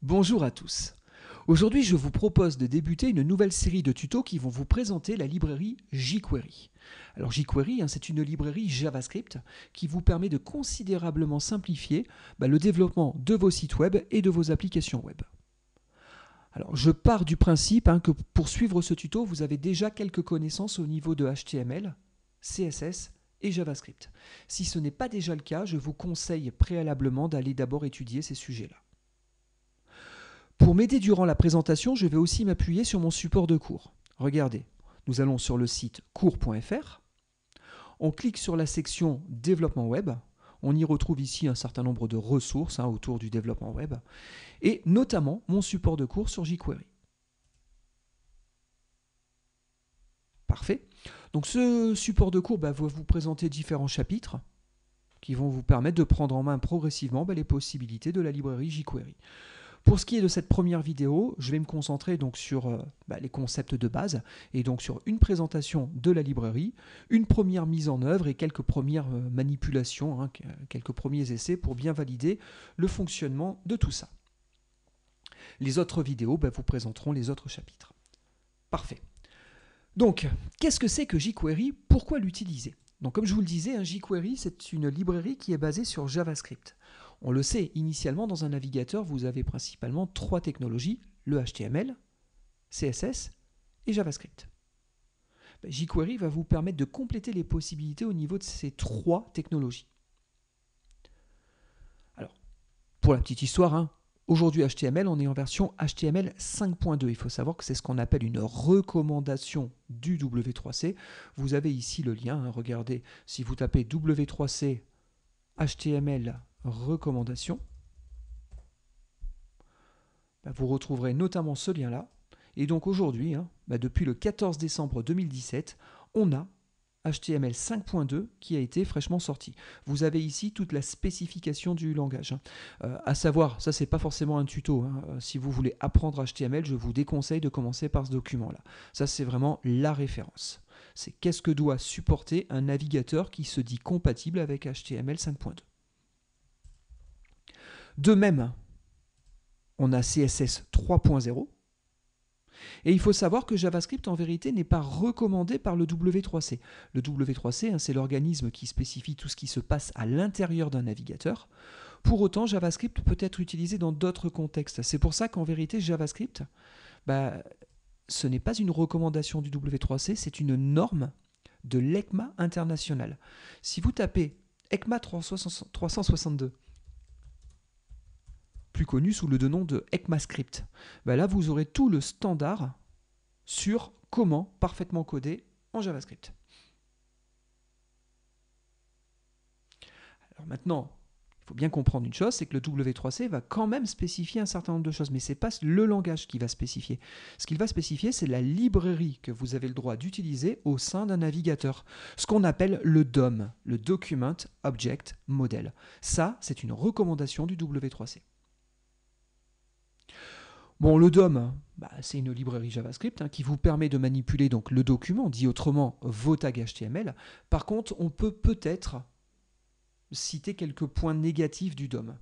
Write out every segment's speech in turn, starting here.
Bonjour à tous. Aujourd'hui, je vous propose de débuter une nouvelle série de tutos qui vont vous présenter la librairie jQuery. Alors jQuery, c'est une librairie JavaScript qui vous permet de considérablement simplifier le développement de vos sites web et de vos applications web. Alors je pars du principe que pour suivre ce tuto, vous avez déjà quelques connaissances au niveau de HTML, CSS et JavaScript. Si ce n'est pas déjà le cas, je vous conseille préalablement d'aller d'abord étudier ces sujets-là. Pour m'aider durant la présentation, je vais aussi m'appuyer sur mon support de cours. Regardez, nous allons sur le site cours.fr, on clique sur la section développement web, on y retrouve ici un certain nombre de ressources autour du développement web, et notamment mon support de cours sur jQuery. Parfait. Donc ce support de cours va vous présenter différents chapitres qui vont vous permettre de prendre en main progressivement les possibilités de la librairie jQuery. Pour ce qui est de cette première vidéo, je vais me concentrer donc sur les concepts de base et donc sur une présentation de la librairie, une première mise en œuvre et quelques premières manipulations, quelques premiers essais pour bien valider le fonctionnement de tout ça. Les autres vidéos vous présenteront les autres chapitres. Parfait. Donc, qu'est-ce que c'est que jQuery? Pourquoi l'utiliser? Donc, comme je vous le disais, jQuery, c'est une librairie qui est basée sur JavaScript. On le sait, initialement, dans un navigateur, vous avez principalement trois technologies, le HTML, CSS et JavaScript. jQuery va vous permettre de compléter les possibilités au niveau de ces trois technologies. Alors, pour la petite histoire, aujourd'hui HTML, on est en version HTML 5.2. Il faut savoir que c'est ce qu'on appelle une recommandation du W3C. Vous avez ici le lien, regardez, si vous tapez W3C HTML recommandation, vous retrouverez notamment ce lien-là. Et donc aujourd'hui, depuis le 14 décembre 2017, on a HTML 5.2 qui a été fraîchement sorti. Vous avez ici toute la spécification du langage. À savoir, ça c'est pas forcément un tuto. Si vous voulez apprendre HTML, je vous déconseille de commencer par ce document-là. Ça c'est vraiment la référence. C'est qu'est-ce que doit supporter un navigateur qui se dit compatible avec HTML 5.2. De même, on a CSS 3.0. Et il faut savoir que JavaScript, en vérité, n'est pas recommandé par le W3C. Le W3C, c'est l'organisme qui spécifie tout ce qui se passe à l'intérieur d'un navigateur. Pour autant, JavaScript peut être utilisé dans d'autres contextes. C'est pour ça qu'en vérité, JavaScript, ce n'est pas une recommandation du W3C, c'est une norme de l'ECMA international. Si vous tapez ECMA 362, plus connu sous le nom de ECMAScript. Là, vous aurez tout le standard sur comment parfaitement coder en JavaScript. Alors maintenant, il faut bien comprendre une chose, c'est que le W3C va quand même spécifier un certain nombre de choses, mais ce n'est pas le langage qui va spécifier. Ce qu'il va spécifier, c'est la librairie que vous avez le droit d'utiliser au sein d'un navigateur, ce qu'on appelle le DOM, le Document Object Model. Ça, c'est une recommandation du W3C. Bon, le DOM, c'est une librairie JavaScript qui vous permet de manipuler donc le document, dit autrement vos tags HTML. Par contre, on peut peut-être citer quelques points négatifs du DOM,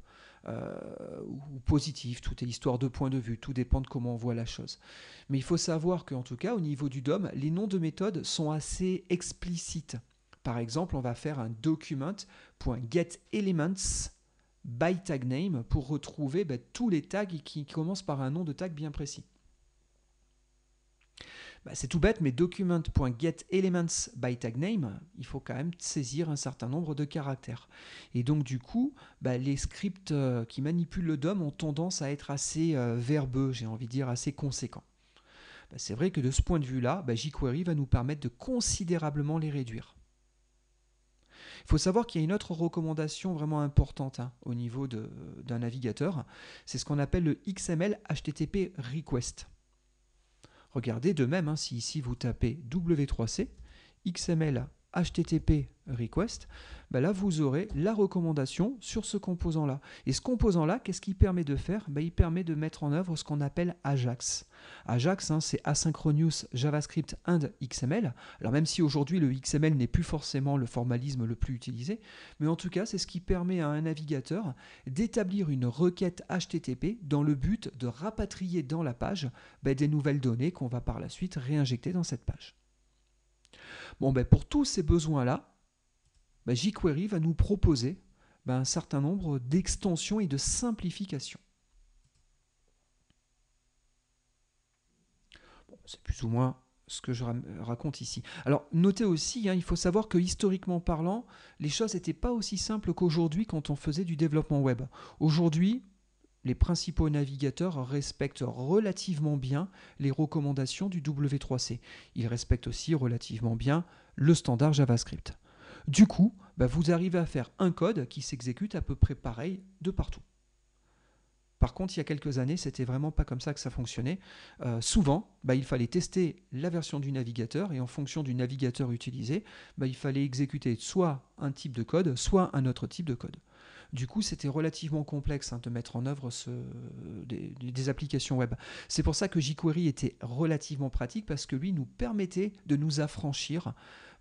ou positifs, tout est histoire de point de vue, tout dépend de comment on voit la chose. Mais il faut savoir qu'en tout cas, au niveau du DOM, les noms de méthodes sont assez explicites. Par exemple, on va faire un document.getElements by tag name pour retrouver tous les tags qui commencent par un nom de tag bien précis. C'est tout bête, mais document.getElements by tag name, il faut quand même saisir un certain nombre de caractères. Et donc du coup, les scripts qui manipulent le DOM ont tendance à être assez verbeux, j'ai envie de dire assez conséquents. C'est vrai que de ce point de vue-là, jQuery va nous permettre de considérablement les réduire. Il faut savoir qu'il y a une autre recommandation vraiment importante au niveau d'un navigateur, c'est ce qu'on appelle le XML HTTP request. Regardez de même, si ici vous tapez W3C, XML HTTP request, bah là vous aurez la recommandation sur ce composant-là. Et ce composant-là, qu'est-ce qu'il permet de faire? Bah, il permet de mettre en œuvre ce qu'on appelle AJAX. AJAX, hein, c'est Asynchronous JavaScript and XML. Alors même si aujourd'hui le XML n'est plus forcément le formalisme le plus utilisé, mais en tout cas c'est ce qui permet à un navigateur d'établir une requête HTTP dans le but de rapatrier dans la page bah, des nouvelles données qu'on va par la suite réinjecter dans cette page. Bon, ben pour tous ces besoins-là, ben jQuery va nous proposer un certain nombre d'extensions et de simplifications. Bon, c'est plus ou moins ce que je raconte ici. Alors, notez aussi, hein, il faut savoir que historiquement parlant, les choses n'étaient pas aussi simples qu'aujourd'hui quand on faisait du développement web. Aujourd'hui, les principaux navigateurs respectent relativement bien les recommandations du W3C. Ils respectent aussi relativement bien le standard JavaScript. Du coup, vous arrivez à faire un code qui s'exécute à peu près pareil de partout. Par contre, il y a quelques années, c'était vraiment pas comme ça que ça fonctionnait. Souvent, il fallait tester la version du navigateur et en fonction du navigateur utilisé, il fallait exécuter soit un type de code, soit un autre type de code. Du coup, c'était relativement complexe de mettre en œuvre des applications web. C'est pour ça que jQuery était relativement pratique parce que lui nous permettait de nous affranchir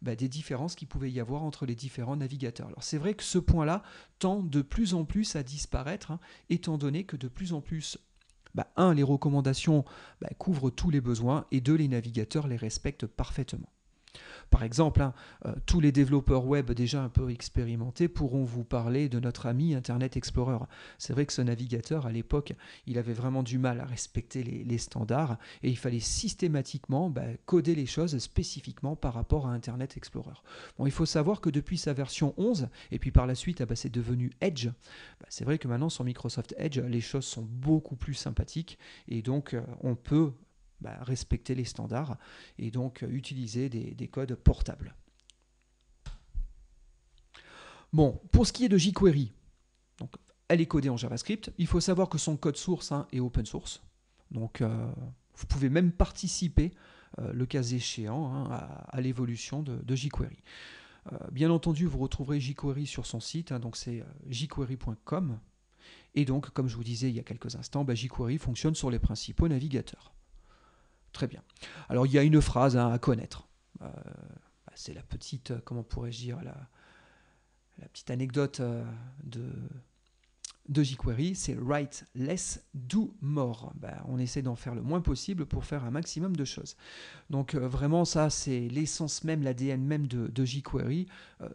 des différences qu'il pouvait y avoir entre les différents navigateurs. Alors c'est vrai que ce point-là tend de plus en plus à disparaître, étant donné que de plus en plus, les recommandations couvrent tous les besoins et les navigateurs les respectent parfaitement. Par exemple, tous les développeurs web déjà un peu expérimentés pourront vous parler de notre ami Internet Explorer. C'est vrai que ce navigateur, à l'époque, il avait vraiment du mal à respecter les standards et il fallait systématiquement coder les choses spécifiquement par rapport à Internet Explorer. Bon, il faut savoir que depuis sa version 11, et puis par la suite, c'est devenu Edge, c'est vrai que maintenant sur Microsoft Edge, les choses sont beaucoup plus sympathiques et donc on peut respecter les standards et donc utiliser des codes portables. Bon, pour ce qui est de jQuery, donc, elle est codée en JavaScript. Il faut savoir que son code source est open source. Donc, vous pouvez même participer, le cas échéant, à l'évolution de jQuery. Bien entendu, vous retrouverez jQuery sur son site, donc c'est jQuery.com. Et donc, comme je vous disais il y a quelques instants, jQuery fonctionne sur les principaux navigateurs. Très bien. Alors, il y a une phrase à connaître. C'est la petite, comment pourrais-je dire, la petite anecdote de jQuery, c'est write less, do more. On essaie d'en faire le moins possible pour faire un maximum de choses. Donc vraiment, ça, c'est l'essence même, l'ADN même de jQuery.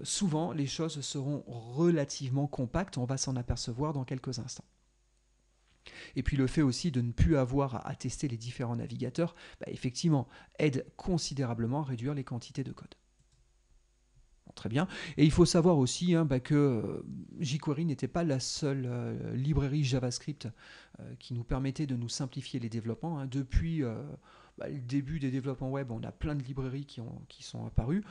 Souvent, les choses seront relativement compactes. On va s'en apercevoir dans quelques instants. Et puis le fait aussi de ne plus avoir à tester les différents navigateurs, effectivement, aide considérablement à réduire les quantités de code. Bon, très bien. Et il faut savoir aussi que jQuery n'était pas la seule librairie JavaScript qui nous permettait de nous simplifier les développements. Depuis le début des développements web, on a plein de librairies qui sont apparues.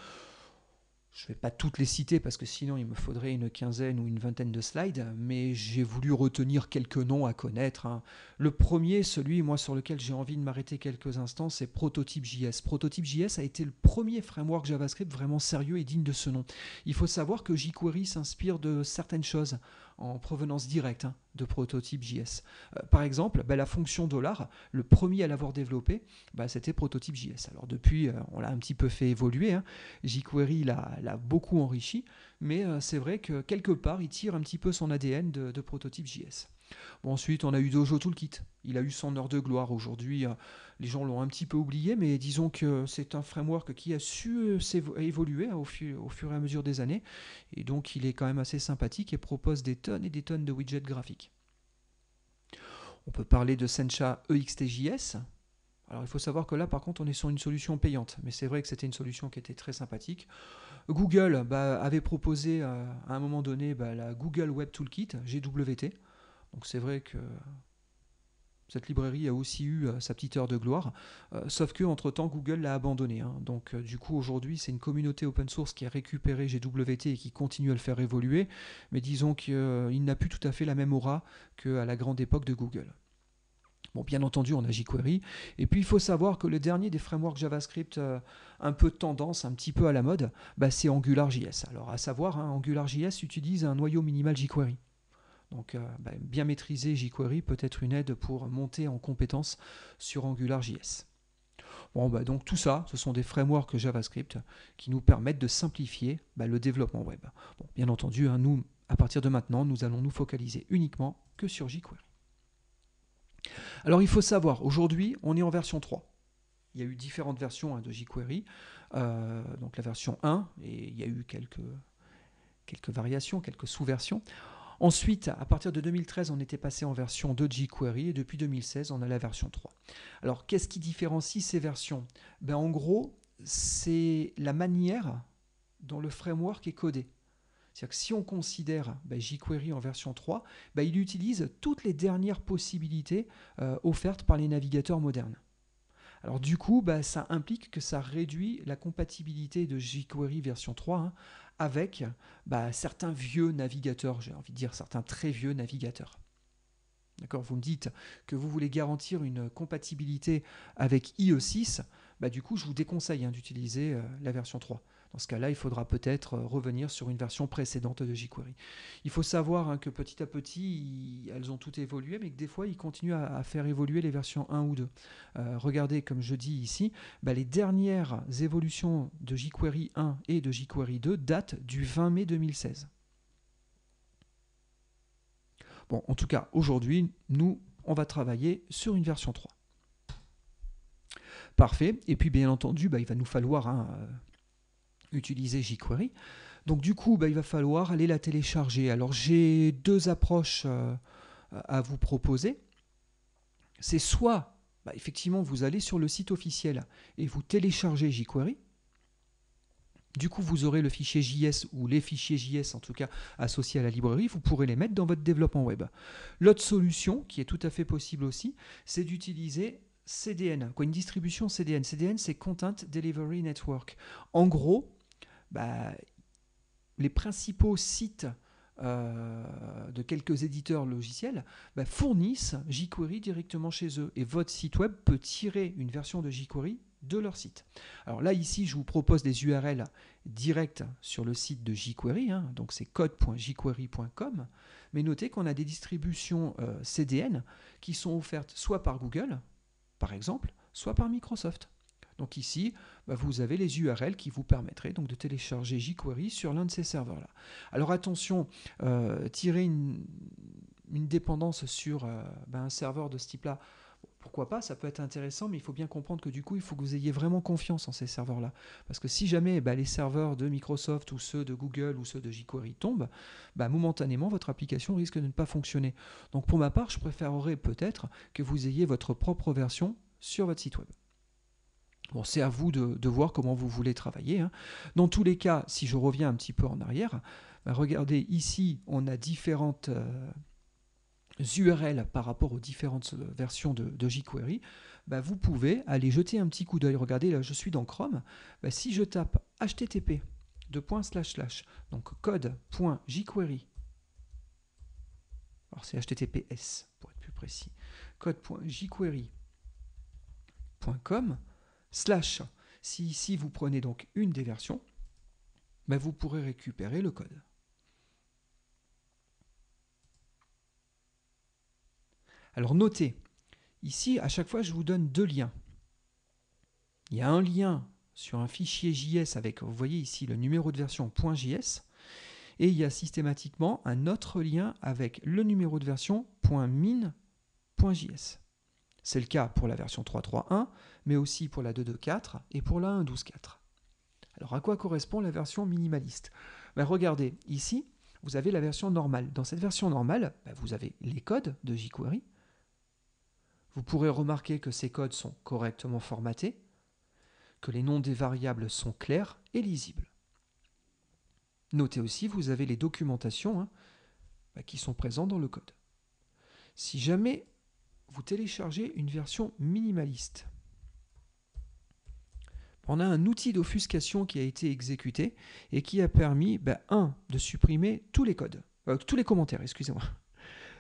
Je ne vais pas toutes les citer parce que sinon il me faudrait une quinzaine ou une vingtaine de slides, mais j'ai voulu retenir quelques noms à connaître. Le premier, celui sur lequel j'ai envie de m'arrêter quelques instants, c'est Prototype.js. Prototype.js a été le premier framework JavaScript vraiment sérieux et digne de ce nom. Il faut savoir que jQuery s'inspire de certaines choses en provenance directe de Prototype.js. Par exemple, la fonction $, le premier à l'avoir développé, c'était Prototype.js. Alors depuis, on l'a un petit peu fait évoluer. jQuery l'a beaucoup enrichi, mais c'est vrai que quelque part, il tire un petit peu son ADN de Prototype.js. Bon, ensuite, on a eu Dojo Toolkit. Il a eu son heure de gloire. Aujourd'hui, les gens l'ont un petit peu oublié, mais disons que c'est un framework qui a su évoluer au fur et à mesure des années. Et donc, il est quand même assez sympathique et propose des tonnes et des tonnes de widgets graphiques. On peut parler de Sencha EXTJS. Alors, il faut savoir que là, par contre, on est sur une solution payante. Mais c'est vrai que c'était une solution qui était très sympathique. Google avait proposé à un moment donné la Google Web Toolkit, GWT. Donc c'est vrai que cette librairie a aussi eu sa petite heure de gloire, sauf que entre-temps Google l'a abandonné. Donc du coup aujourd'hui c'est une communauté open source qui a récupéré GWT et qui continue à le faire évoluer, mais disons qu'il n'a plus tout à fait la même aura qu'à la grande époque de Google. Bon, bien entendu, on a jQuery. Et puis, il faut savoir que le dernier des frameworks JavaScript un peu tendance, un petit peu à la mode, c'est AngularJS. Alors, à savoir, AngularJS utilise un noyau minimal jQuery. Donc, bien maîtriser jQuery peut être une aide pour monter en compétence sur AngularJS. Bon, donc tout ça, ce sont des frameworks JavaScript qui nous permettent de simplifier le développement web. Bon, bien entendu, nous, à partir de maintenant, nous allons nous focaliser uniquement que sur jQuery. Alors, il faut savoir, aujourd'hui, on est en version 3. Il y a eu différentes versions de jQuery. Donc, la version 1, et il y a eu quelques variations, quelques sous-versions. Ensuite, à partir de 2013, on était passé en version 2 de jQuery et depuis 2016, on a la version 3. Alors, qu'est-ce qui différencie ces versions? En gros, c'est la manière dont le framework est codé. C'est-à-dire que si on considère jQuery en version 3, il utilise toutes les dernières possibilités offertes par les navigateurs modernes. Alors du coup, ça implique que ça réduit la compatibilité de jQuery version 3 avec certains vieux navigateurs, j'ai envie de dire certains très vieux navigateurs. D'accord, vous me dites que vous voulez garantir une compatibilité avec IE6, du coup je vous déconseille d'utiliser la version 3. Dans ce cas-là, il faudra peut-être revenir sur une version précédente de jQuery. Il faut savoir que petit à petit, elles ont toutes évolué, mais que des fois, ils continuent à faire évoluer les versions 1 ou 2. Regardez, comme je dis ici, les dernières évolutions de jQuery 1 et de jQuery 2 datent du 20 mai 2016. Bon, en tout cas, aujourd'hui, nous, on va travailler sur une version 3. Parfait. Et puis, bien entendu, il va nous falloir utiliser jQuery. Donc du coup, il va falloir aller la télécharger. Alors j'ai deux approches à vous proposer. C'est soit, effectivement, vous allez sur le site officiel et vous téléchargez jQuery. Du coup, vous aurez le fichier JS ou les fichiers JS, en tout cas, associés à la librairie. Vous pourrez les mettre dans votre développement web. L'autre solution, qui est tout à fait possible aussi, c'est d'utiliser CDN, une distribution CDN. CDN, c'est Content Delivery Network. En gros, les principaux sites de quelques éditeurs logiciels fournissent jQuery directement chez eux. Et votre site web peut tirer une version de jQuery de leur site. Alors là, ici, je vous propose des URL directes sur le site de jQuery, donc c'est code.jquery.com, mais notez qu'on a des distributions CDN qui sont offertes soit par Google, par exemple, soit par Microsoft. Donc ici, vous avez les URL qui vous permettraient donc de télécharger jQuery sur l'un de ces serveurs-là. Alors attention, tirer une dépendance sur un serveur de ce type-là, pourquoi pas, ça peut être intéressant, mais il faut bien comprendre que du coup, il faut que vous ayez vraiment confiance en ces serveurs-là. Parce que si jamais les serveurs de Microsoft ou ceux de Google ou ceux de jQuery tombent, momentanément, votre application risque de ne pas fonctionner. Donc pour ma part, je préférerais peut-être que vous ayez votre propre version sur votre site web. Bon, c'est à vous de voir comment vous voulez travailler. Dans tous les cas, si je reviens un petit peu en arrière, regardez ici, on a différentes URL par rapport aux différentes versions de jQuery. Vous pouvez aller jeter un petit coup d'œil. Regardez, là, je suis dans Chrome. Si je tape http donc code.jquery, alors c'est https pour être plus précis, code.jquery.com / si ici vous prenez donc une des versions, vous pourrez récupérer le code. Alors notez, ici à chaque fois je vous donne deux liens. Il y a un lien sur un fichier JS avec, vous voyez ici le numéro de version .js, et il y a systématiquement un autre lien avec le numéro de version .min.js. C'est le cas pour la version 3.3.1, mais aussi pour la 2.2.4 et pour la 1.12.4. Alors à quoi correspond la version minimaliste? Regardez, ici, vous avez la version normale. Dans cette version normale, vous avez les codes de jQuery. Vous pourrez remarquer que ces codes sont correctement formatés, que les noms des variables sont clairs et lisibles. Notez aussi, vous avez les documentations qui sont présentes dans le code. Si jamais vous téléchargez une version minimaliste, on a un outil d'offuscation qui a été exécuté et qui a permis, de supprimer tous les codes, tous les commentaires, excusez-moi.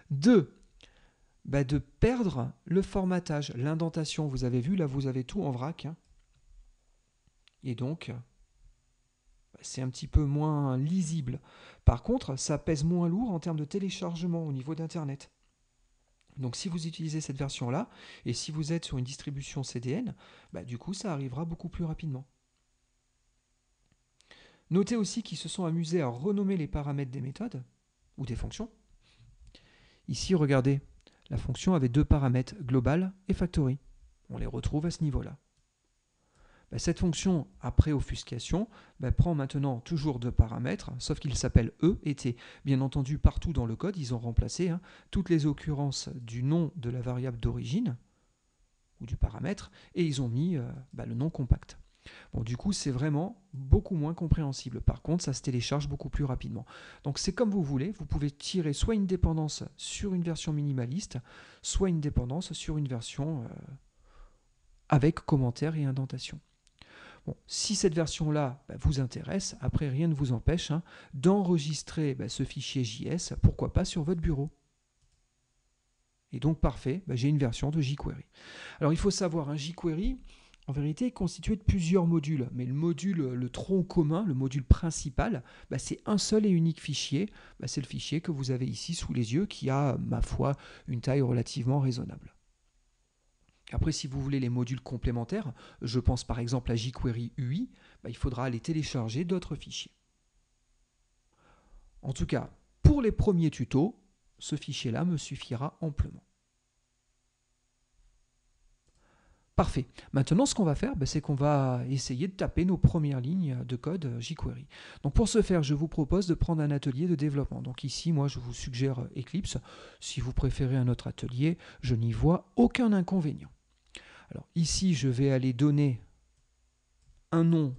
2, de perdre le formatage, l'indentation. Vous avez vu, là, vous avez tout en vrac. Hein. Et donc, c'est un petit peu moins lisible. Par contre, ça pèse moins lourd en termes de téléchargement au niveau d'Internet. Donc si vous utilisez cette version-là, et si vous êtes sur une distribution CDN, du coup, ça arrivera beaucoup plus rapidement. Notez aussi qu'ils se sont amusés à renommer les paramètres des méthodes, ou des fonctions. Ici, regardez, la fonction avait 2 paramètres, global et factory. On les retrouve à ce niveau-là. Cette fonction, après offuscation, prend maintenant toujours 2 paramètres, sauf qu'ils s'appellent E et T. Bien entendu, partout dans le code, ils ont remplacé toutes les occurrences du nom de la variable d'origine, ou du paramètre, et ils ont mis le nom compact. Bon, du coup, c'est vraiment beaucoup moins compréhensible. Par contre, ça se télécharge beaucoup plus rapidement. Donc, c'est comme vous voulez. Vous pouvez tirer soit une dépendance sur une version minimaliste, soit une dépendance sur une version avec commentaires et indentation. Bon, si cette version-là vous intéresse, après, rien ne vous empêche d'enregistrer ce fichier JS, pourquoi pas, sur votre bureau. Et donc, parfait, j'ai une version de jQuery. Alors, il faut savoir, un jQuery, en vérité, est constitué de plusieurs modules. Mais le module, le tronc commun, le module principal, c'est un seul et unique fichier. C'est le fichier que vous avez ici sous les yeux, qui a, ma foi, une taille relativement raisonnable. Après, si vous voulez les modules complémentaires, je pense par exemple à jQuery UI, il faudra aller télécharger d'autres fichiers. En tout cas, pour les premiers tutos, ce fichier-là me suffira amplement. Parfait. Maintenant, ce qu'on va faire, c'est qu'on va essayer de taper nos premières lignes de code jQuery. Donc pour ce faire, je vous propose de prendre un atelier de développement. Donc ici, moi, je vous suggère Eclipse. Si vous préférez un autre atelier, je n'y vois aucun inconvénient. Alors ici, je vais aller donner un nom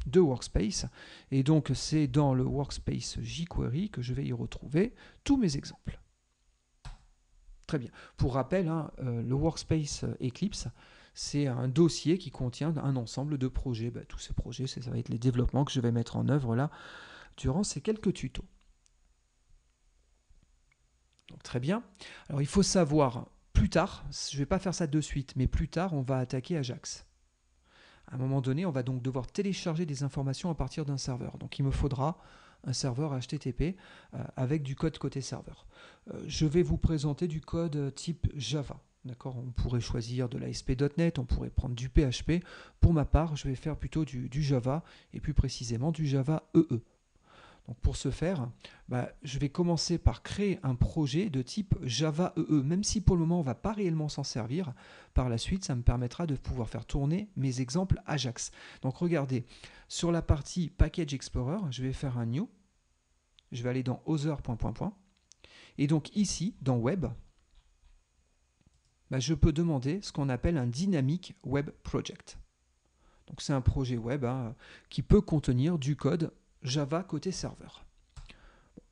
de workspace. Et donc, c'est dans le workspace jQuery que je vais y retrouver tous mes exemples. Très bien. Pour rappel, le workspace Eclipse, c'est un dossier qui contient un ensemble de projets. Tous ces projets, ça va être les développements que je vais mettre en œuvre là durant ces quelques tutos. Donc, très bien. Alors, il faut savoir, plus tard, je ne vais pas faire ça de suite, mais plus tard, on va attaquer Ajax. À un moment donné, on va donc devoir télécharger des informations à partir d'un serveur. Donc, il me faudra un serveur HTTP avec du code côté serveur. Je vais vous présenter du code type Java. D'accord, on pourrait choisir de l'ASP.NET, on pourrait prendre du PHP. Pour ma part, je vais faire plutôt du Java, et plus précisément du Java EE. Donc pour ce faire, je vais commencer par créer un projet de type Java EE, même si pour le moment on ne va pas réellement s'en servir. Par la suite, ça me permettra de pouvoir faire tourner mes exemples Ajax. Donc regardez, sur la partie Package Explorer, je vais faire un New. Je vais aller dans Other... Et donc ici, dans Web, je peux demander ce qu'on appelle un Dynamic Web Project. Donc c'est un projet web qui peut contenir du code Java côté serveur.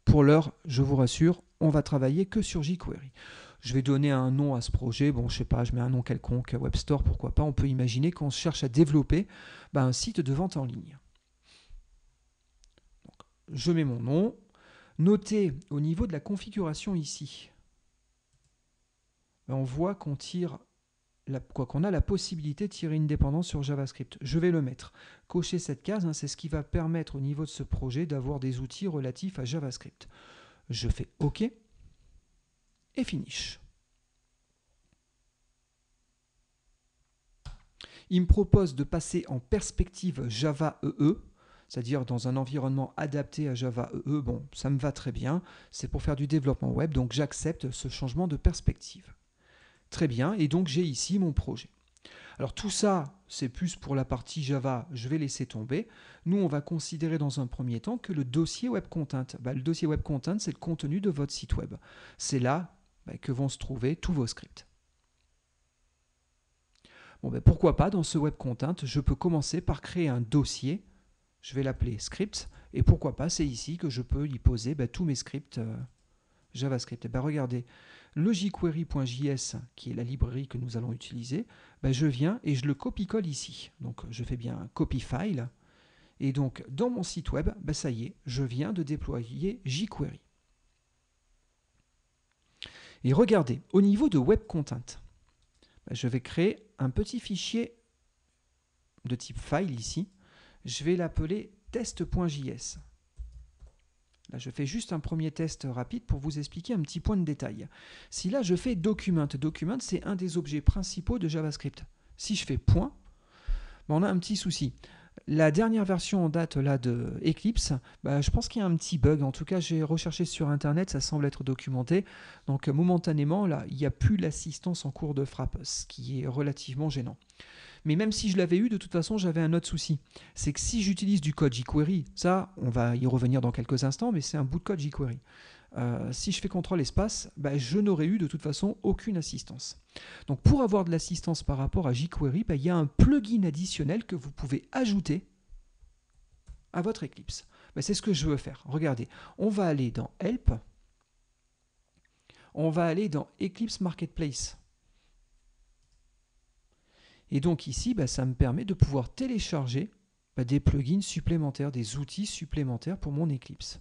Pour l'heure, je vous rassure, on va travailler que sur jQuery. Je vais donner un nom à ce projet. Bon, je sais pas, je mets un nom quelconque, Web Store, pourquoi pas. On peut imaginer qu'on cherche à développer un site de vente en ligne. Donc, je mets mon nom. Notez au niveau de la configuration ici, on voit qu'on tire qu'on a la possibilité de tirer une dépendance sur JavaScript. Je vais le mettre. Cocher cette case, c'est ce qui va permettre au niveau de ce projet d'avoir des outils relatifs à JavaScript. Je fais OK et Finish. Il me propose de passer en perspective Java EE, c'est-à-dire dans un environnement adapté à Java EE. Bon, ça me va très bien. C'est pour faire du développement web, donc j'accepte ce changement de perspective. Très bien, et donc j'ai ici mon projet. Alors tout ça, c'est plus pour la partie Java, je vais laisser tomber. Nous, on va considérer dans un premier temps que le dossier Web Content. Le dossier Web Content, c'est le contenu de votre site web. C'est là que vont se trouver tous vos scripts. Bon, pourquoi pas, dans ce Web Content, je peux commencer par créer un dossier. Je vais l'appeler script. Et pourquoi pas, c'est ici que je peux y poser tous mes scripts JavaScript. Regardez, le jQuery.js, qui est la librairie que nous allons utiliser, je viens et je le copie-colle ici. Donc je fais bien un copy file. Et donc dans mon site web, ça y est, je viens de déployer jQuery. Et regardez, au niveau de Web Content, je vais créer un petit fichier de type file ici. Je vais l'appeler test.js. Là, je fais juste un premier test rapide pour vous expliquer un petit point de détail. Si là, je fais document, c'est un des objets principaux de JavaScript. Si je fais point, on a un petit souci. La dernière version en date là, de Eclipse, je pense qu'il y a un petit bug. En tout cas, j'ai recherché sur Internet, ça semble être documenté. Donc, momentanément, là, il n'y a plus l'assistance en cours de frappe, ce qui est relativement gênant. Mais même si je l'avais eu, de toute façon, j'avais un autre souci. C'est que si j'utilise du code jQuery, ça, on va y revenir dans quelques instants, mais c'est un bout de code jQuery. Si je fais CTRL espace, je n'aurais eu de toute façon aucune assistance. Donc pour avoir de l'assistance par rapport à jQuery, il y a un plugin additionnel que vous pouvez ajouter à votre Eclipse. C'est ce que je veux faire. Regardez, on va aller dans Help, on va aller dans Eclipse Marketplace. Et donc ici, ça me permet de pouvoir télécharger des plugins supplémentaires, des outils supplémentaires pour mon Eclipse.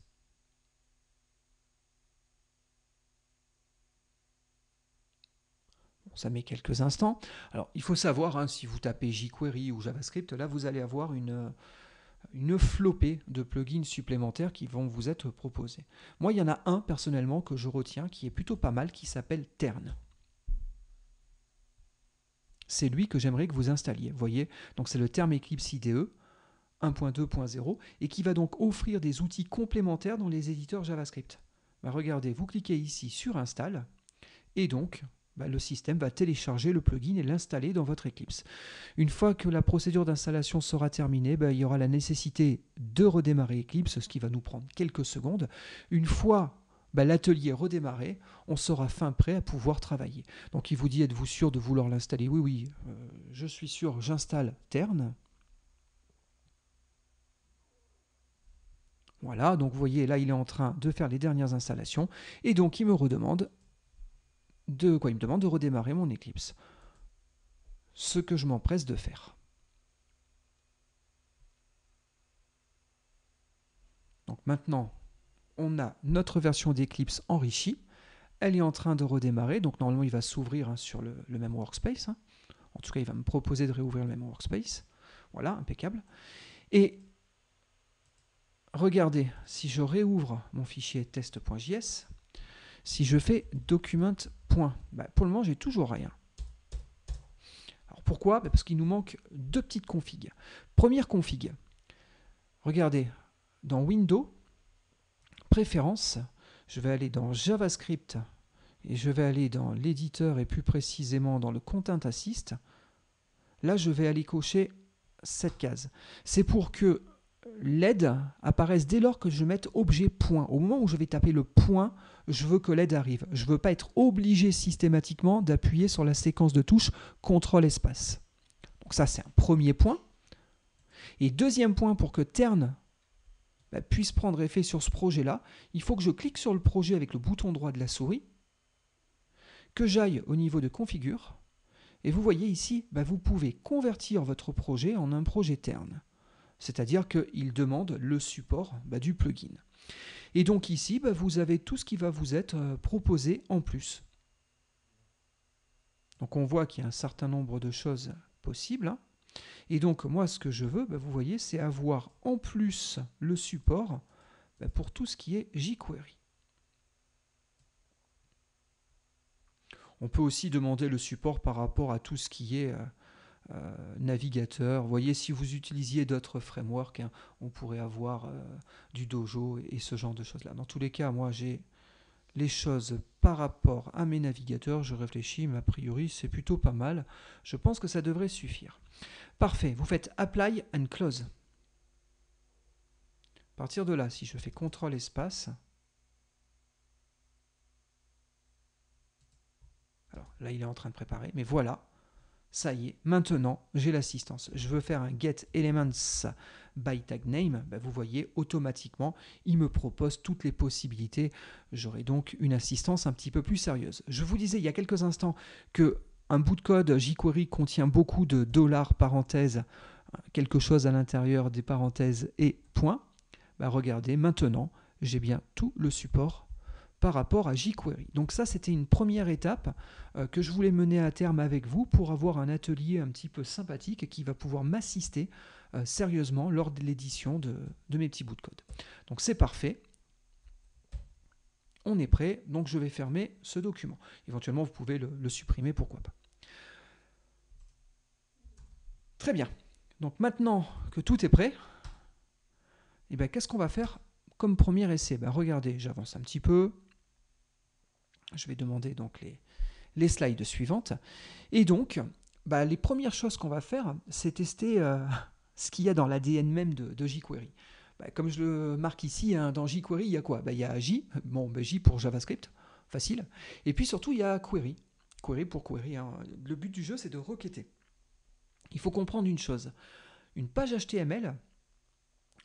Bon, ça met quelques instants. Alors, il faut savoir, si vous tapez jQuery ou JavaScript, là, vous allez avoir une flopée de plugins supplémentaires qui vont vous être proposés. Moi, il y en a un, personnellement, que je retiens, qui est plutôt pas mal, qui s'appelle Tern. C'est lui que j'aimerais que vous installiez. Vous voyez, donc c'est le terme Eclipse IDE 1.2.0 et qui va donc offrir des outils complémentaires dans les éditeurs JavaScript. Regardez, vous cliquez ici sur Install et donc le système va télécharger le plugin et l'installer dans votre Eclipse. Une fois que la procédure d'installation sera terminée, il y aura la nécessité de redémarrer Eclipse, ce qui va nous prendre quelques secondes. Une fois l'atelier redémarré, on sera fin prêt à pouvoir travailler. Donc il vous dit, êtes-vous sûr de vouloir l'installer? Oui, je suis sûr, j'installe Tern. Voilà, donc vous voyez, là il est en train de faire les dernières installations, et donc il me redemande de quoi? Il me demande de redémarrer mon Eclipse. Ce que je m'empresse de faire. Donc maintenant, on a notre version d'Eclipse enrichie. Elle est en train de redémarrer. Donc normalement, il va s'ouvrir sur le même workspace. En tout cas, il va me proposer de réouvrir le même workspace. Voilà, impeccable. Et regardez, si je réouvre mon fichier test.js, si je fais document. Pour le moment, j'ai toujours rien. Alors pourquoi? Parce qu'il nous manque deux petites configs. Première config. Regardez, dans Windows, Préférences, je vais aller dans JavaScript et je vais aller dans l'éditeur et plus précisément dans le Content Assist. Là, je vais aller cocher cette case. C'est pour que l'aide apparaisse dès lors que je mette objet point. Au moment où je vais taper le point, je veux que l'aide arrive. Je ne veux pas être obligé systématiquement d'appuyer sur la séquence de touches CTRL espace. Donc ça, c'est un premier point. Et deuxième point, pour que Tern puisse prendre effet sur ce projet-là, il faut que je clique sur le projet avec le bouton droit de la souris, que j'aille au niveau de configure, et vous voyez ici, vous pouvez convertir votre projet en un projet Tern. C'est-à-dire qu'il demande le support du plugin. Et donc ici, vous avez tout ce qui va vous être proposé en plus. Donc on voit qu'il y a un certain nombre de choses possibles. Et donc moi, ce que je veux, vous voyez, c'est avoir en plus le support pour tout ce qui est jQuery. On peut aussi demander le support par rapport à tout ce qui est navigateur. Vous voyez, si vous utilisiez d'autres frameworks, on pourrait avoir du Dojo et ce genre de choses-là. Dans tous les cas, moi, j'ai les choses par rapport à mes navigateurs. Je réfléchis, mais a priori, c'est plutôt pas mal. Je pense que ça devrait suffire. Parfait, vous faites Apply and Close. À partir de là, si je fais CTRL espace, alors là, il est en train de préparer, mais voilà. Ça y est, maintenant, j'ai l'assistance. Je veux faire un get elements by tag name. Vous voyez, automatiquement, il me propose toutes les possibilités. J'aurai donc une assistance un petit peu plus sérieuse. Je vous disais il y a quelques instants que un bout de code jQuery contient beaucoup de $ parenthèses, quelque chose à l'intérieur des parenthèses et point. Regardez, maintenant, j'ai bien tout le support par rapport à jQuery. Donc ça, c'était une première étape que je voulais mener à terme avec vous pour avoir un atelier un petit peu sympathique qui va pouvoir m'assister sérieusement lors de l'édition de mes petits bouts de code. Donc c'est parfait. On est prêt, donc je vais fermer ce document. Éventuellement, vous pouvez le supprimer, pourquoi pas. Très bien. Donc maintenant que tout est prêt, eh bien, qu'est-ce qu'on va faire comme premier essai? Regardez, j'avance un petit peu. Je vais demander donc les slides suivantes. Et donc, les premières choses qu'on va faire, c'est tester ce qu'il y a dans l'ADN même de jQuery. Comme je le marque ici, dans jQuery, il y a quoi? Il y a J, J pour JavaScript, facile. Et puis surtout, il y a Query. Query pour query. Le but du jeu, c'est de requêter. Il faut comprendre une chose. Une page HTML,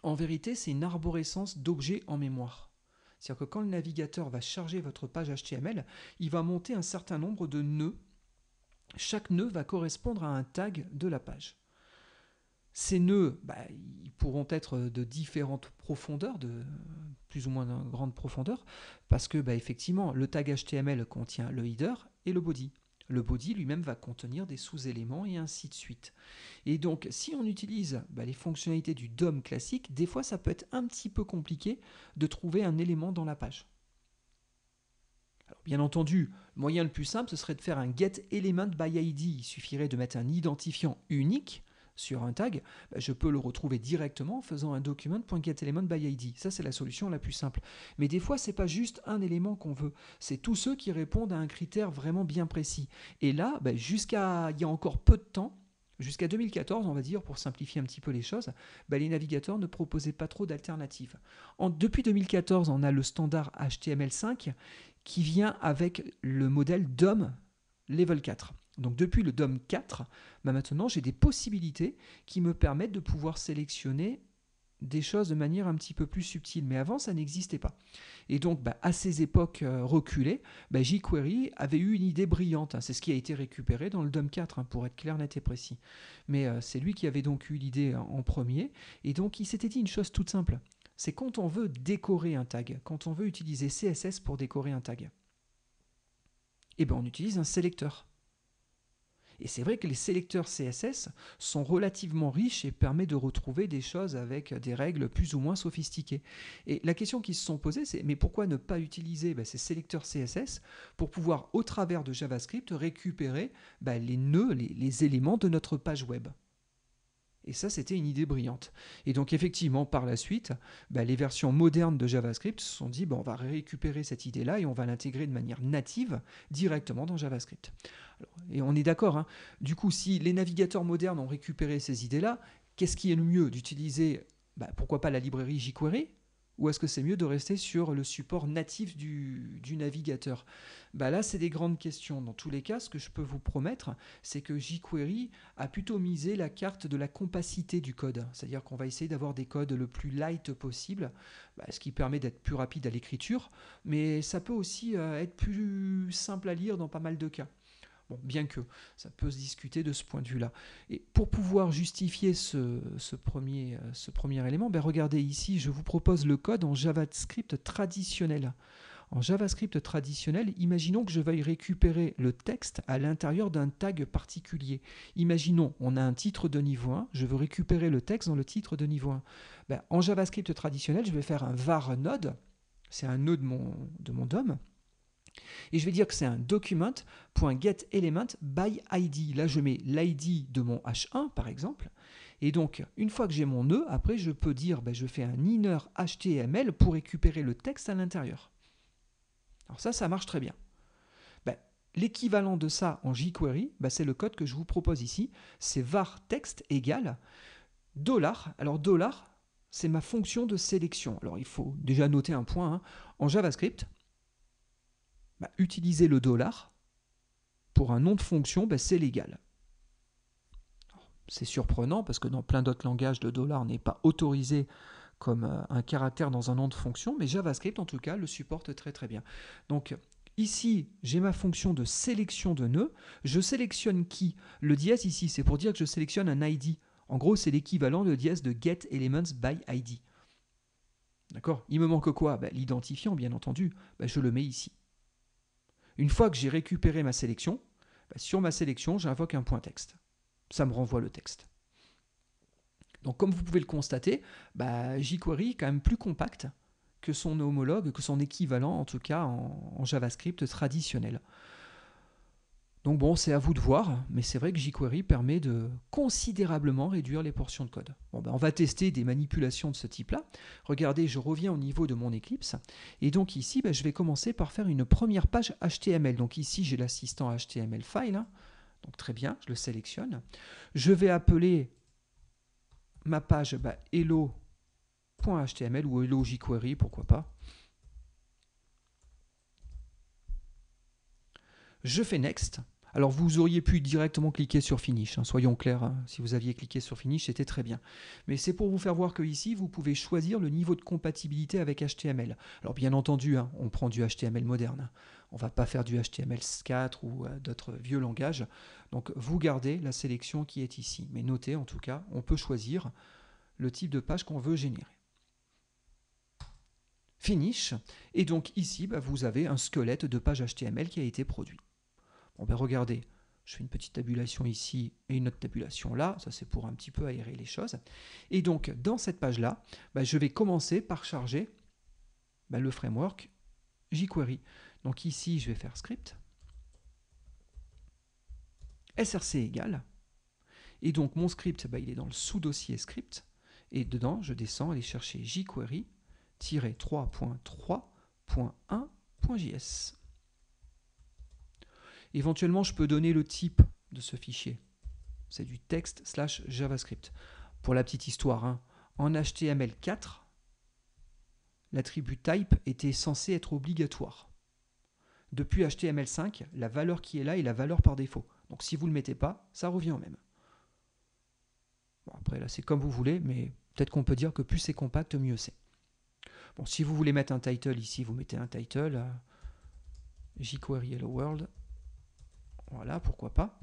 en vérité, c'est une arborescence d'objets en mémoire. C'est-à-dire que quand le navigateur va charger votre page HTML, il va monter un certain nombre de nœuds. Chaque nœud va correspondre à un tag de la page. Ces nœuds, ils pourront être de différentes profondeurs, de plus ou moins grande profondeur, parce que effectivement, le tag HTML contient le header et le body. Le body lui-même va contenir des sous-éléments et ainsi de suite. Et donc, si on utilise les fonctionnalités du DOM classique, des fois, ça peut être un petit peu compliqué de trouver un élément dans la page. Alors, bien entendu, le moyen le plus simple, ce serait de faire un getElementById. Il suffirait de mettre un identifiant unique sur un tag. Je peux le retrouver directement en faisant un document.getElementById. Ça, c'est la solution la plus simple. Mais des fois, ce n'est pas juste un élément qu'on veut. C'est tous ceux qui répondent à un critère vraiment bien précis. Et là, jusqu'à il y a encore peu de temps, jusqu'à 2014, on va dire, pour simplifier un petit peu les choses, les navigateurs ne proposaient pas trop d'alternatives. Depuis 2014, on a le standard HTML5 qui vient avec le modèle DOM Level 4. Donc depuis le DOM 4, maintenant j'ai des possibilités qui me permettent de pouvoir sélectionner des choses de manière un petit peu plus subtile. Mais avant, ça n'existait pas. Et donc, à ces époques reculées, jQuery avait eu une idée brillante. C'est ce qui a été récupéré dans le DOM 4, pour être clair, net et précis. Mais c'est lui qui avait donc eu l'idée en premier. Et donc, il s'était dit une chose toute simple. C'est quand on veut décorer un tag, quand on veut utiliser CSS pour décorer un tag, on utilise un sélecteur. Et c'est vrai que les sélecteurs CSS sont relativement riches et permettent de retrouver des choses avec des règles plus ou moins sophistiquées. Et la question qui se sont posées, c'est mais pourquoi ne pas utiliser ces sélecteurs CSS pour pouvoir, au travers de JavaScript, récupérer les nœuds, les éléments de notre page web? Et ça, c'était une idée brillante. Et donc, effectivement, par la suite, les versions modernes de JavaScript se sont dit, on va récupérer cette idée-là et on va l'intégrer de manière native directement dans JavaScript. Alors, et on est d'accord, du coup, si les navigateurs modernes ont récupéré ces idées-là, qu'est-ce qui est le mieux? D'utiliser, pourquoi pas la librairie jQuery? Ou est-ce que c'est mieux de rester sur le support natif du navigateur? Là, c'est des grandes questions. Dans tous les cas, ce que je peux vous promettre, c'est que jQuery a plutôt misé la carte de la compacité du code. C'est-à-dire qu'on va essayer d'avoir des codes le plus light possible, ce qui permet d'être plus rapide à l'écriture, mais ça peut aussi être plus simple à lire dans pas mal de cas. Bon, bien que ça peut se discuter de ce point de vue-là. Et pour pouvoir justifier ce premier élément, regardez ici, je vous propose le code en JavaScript traditionnel. En JavaScript traditionnel, imaginons que je veuille récupérer le texte à l'intérieur d'un tag particulier. Imaginons, on a un titre de niveau 1, je veux récupérer le texte dans le titre de niveau 1. En JavaScript traditionnel, je vais faire un var node, c'est un nœud de mon DOM, et je vais dire que c'est un document.getElementById. Là, je mets l'ID de mon H1, par exemple. Et donc, une fois que j'ai mon nœud, après, je peux dire, je fais un inner HTML pour récupérer le texte à l'intérieur. Alors ça marche très bien. L'équivalent de ça en jQuery, c'est le code que je vous propose ici. C'est var text égale $. Alors, $, c'est ma fonction de sélection. Alors, il faut déjà noter un point. En JavaScript, utiliser le $ pour un nom de fonction, c'est légal. C'est surprenant parce que dans plein d'autres langages, le $ n'est pas autorisé comme un caractère dans un nom de fonction, mais JavaScript, en tout cas, le supporte très très bien. Donc ici, j'ai ma fonction de sélection de nœuds. Je sélectionne qui? Le dièse ici, c'est pour dire que je sélectionne un ID. En gros, c'est l'équivalent de dièse de getElementsById. D'accord? Il me manque quoi? L'identifiant, bien entendu. Je le mets ici. Une fois que j'ai récupéré ma sélection, sur ma sélection, j'invoque un point texte. Ça me renvoie le texte. Donc comme vous pouvez le constater, jQuery est quand même plus compact que son homologue, que son équivalent en tout cas en JavaScript traditionnel. Donc bon, c'est à vous de voir, mais c'est vrai que jQuery permet de considérablement réduire les portions de code. Bon, on va tester des manipulations de ce type-là. Regardez, je reviens au niveau de mon Eclipse, et donc ici, je vais commencer par faire une première page HTML. Donc ici, j'ai l'assistant HTML file, donc très bien, je le sélectionne. Je vais appeler ma page hello.html ou hello jQuery, pourquoi pas. Je fais next. Alors vous auriez pu directement cliquer sur Finish, soyons clairs, si vous aviez cliqué sur Finish, c'était très bien. Mais c'est pour vous faire voir que ici, vous pouvez choisir le niveau de compatibilité avec HTML. Alors bien entendu, on prend du HTML moderne. On ne va pas faire du HTML4 ou d'autres vieux langages. Donc vous gardez la sélection qui est ici. Mais notez en tout cas, on peut choisir le type de page qu'on veut générer. Finish. Et donc ici, vous avez un squelette de page HTML qui a été produit. Bon, regardez, je fais une petite tabulation ici et une autre tabulation là, ça c'est pour un petit peu aérer les choses. Et donc dans cette page-là, je vais commencer par charger le framework jQuery. Donc ici, je vais faire script, src égale, et donc mon script, il est dans le sous-dossier script, et dedans, je descends aller chercher jQuery-3.3.1.js. Éventuellement, je peux donner le type de ce fichier. C'est du texte/javascript. Pour la petite histoire, en HTML4, l'attribut type était censé être obligatoire. Depuis HTML5, la valeur qui est là est la valeur par défaut. Donc si vous ne le mettez pas, ça revient au même. Bon, après, là, c'est comme vous voulez, mais peut-être qu'on peut dire que plus c'est compact, mieux c'est. Bon, si vous voulez mettre un title ici, vous mettez un title, jQuery Hello World. Voilà, pourquoi pas.